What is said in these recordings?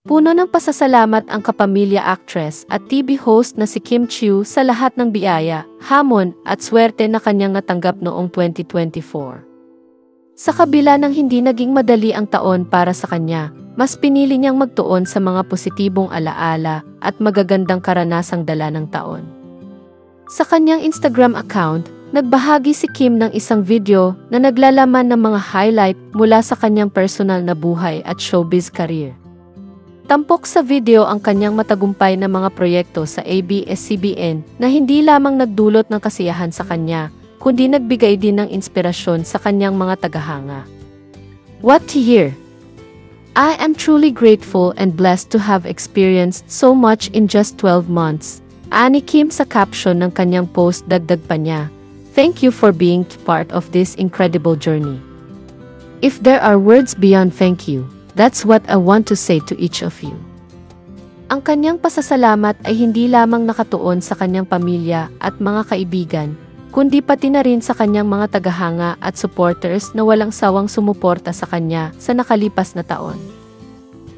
Puno ng pasasalamat ang kapamilya actress at TV host na si Kim Chiu sa lahat ng biyaya, hamon at swerte na kanyang natanggap noong 2024. Sa kabila ng hindi naging madali ang taon para sa kanya, mas pinili niyang magtuon sa mga positibong alaala at magagandang karanasang dala ng taon. Sa kanyang Instagram account, nagbahagi si Kim ng isang video na naglalaman ng mga highlight mula sa kanyang personal na buhay at showbiz career. Tampok sa video ang kanyang matagumpay na mga proyekto sa ABS-CBN na hindi lamang nagdulot ng kasiyahan sa kanya, kundi nagbigay din ng inspirasyon sa kanyang mga tagahanga. What to hear? I am truly grateful and blessed to have experienced so much in just 12 months. Ani Kim sa caption ng kanyang post, dagdag pa niya, "Thank you for being part of this incredible journey. If there are words beyond thank you, that's what I want to say to each of you." Ang kanyang pasasalamat ay hindi lamang nakatuon sa kanyang pamilya at mga kaibigan, kundi pati na rin sa kanyang mga tagahanga at supporters na walang sawang sumuporta sa kanya sa nakalipas na taon.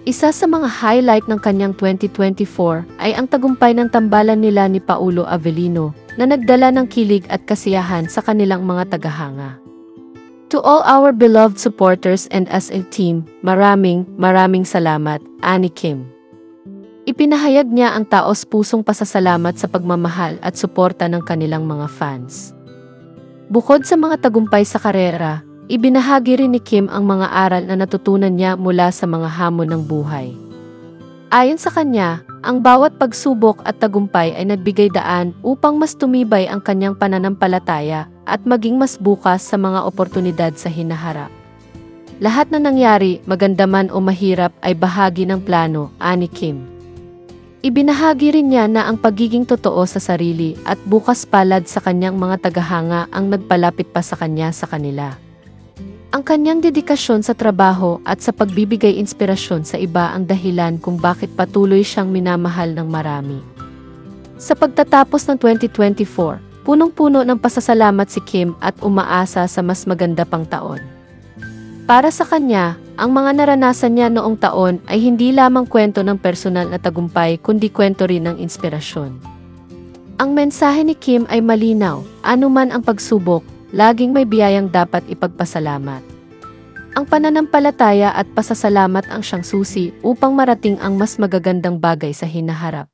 Isa sa mga highlight ng kanyang 2024 ay ang tagumpay ng tambalan nila ni Paulo Avellino na nagdala ng kilig at kasiyahan sa kanilang mga tagahanga. To all our beloved supporters and as a team, maraming salamat, Ani Kim. Ipinahayag niya ang taos-pusong pasasalamat sa pagmamahal at suporta ng kanilang mga fans. Bukod sa mga tagumpay sa karera, ibinahagi rin ni Kim ang mga aral na natutunan niya mula sa mga hamon ng buhay. Ayon sa kanya, ang bawat pagsubok at tagumpay ay nagbigay daan upang mas tumibay ang kanyang pananampalataya at maging mas bukas sa mga oportunidad sa hinaharap. Lahat na nangyari, maganda man o mahirap, ay bahagi ng plano, ani Kim. Ibinahagi rin niya na ang pagiging totoo sa sarili at bukas palad sa kanyang mga tagahanga ang nagpalapit pa sa kanya sa kanila. Ang kanyang dedikasyon sa trabaho at sa pagbibigay inspirasyon sa iba ang dahilan kung bakit patuloy siyang minamahal ng marami. Sa pagtatapos ng 2024, punong-puno ng pasasalamat si Kim at umaasa sa mas maganda pang taon. Para sa kanya, ang mga naranasan niya noong taon ay hindi lamang kwento ng personal na tagumpay kundi kwento rin ng inspirasyon. Ang mensahe ni Kim ay malinaw, anuman ang pagsubok, laging may biyayang dapat ipagpasalamat. Ang pananampalataya at pasasalamat ang siyang susi upang marating ang mas magagandang bagay sa hinaharap.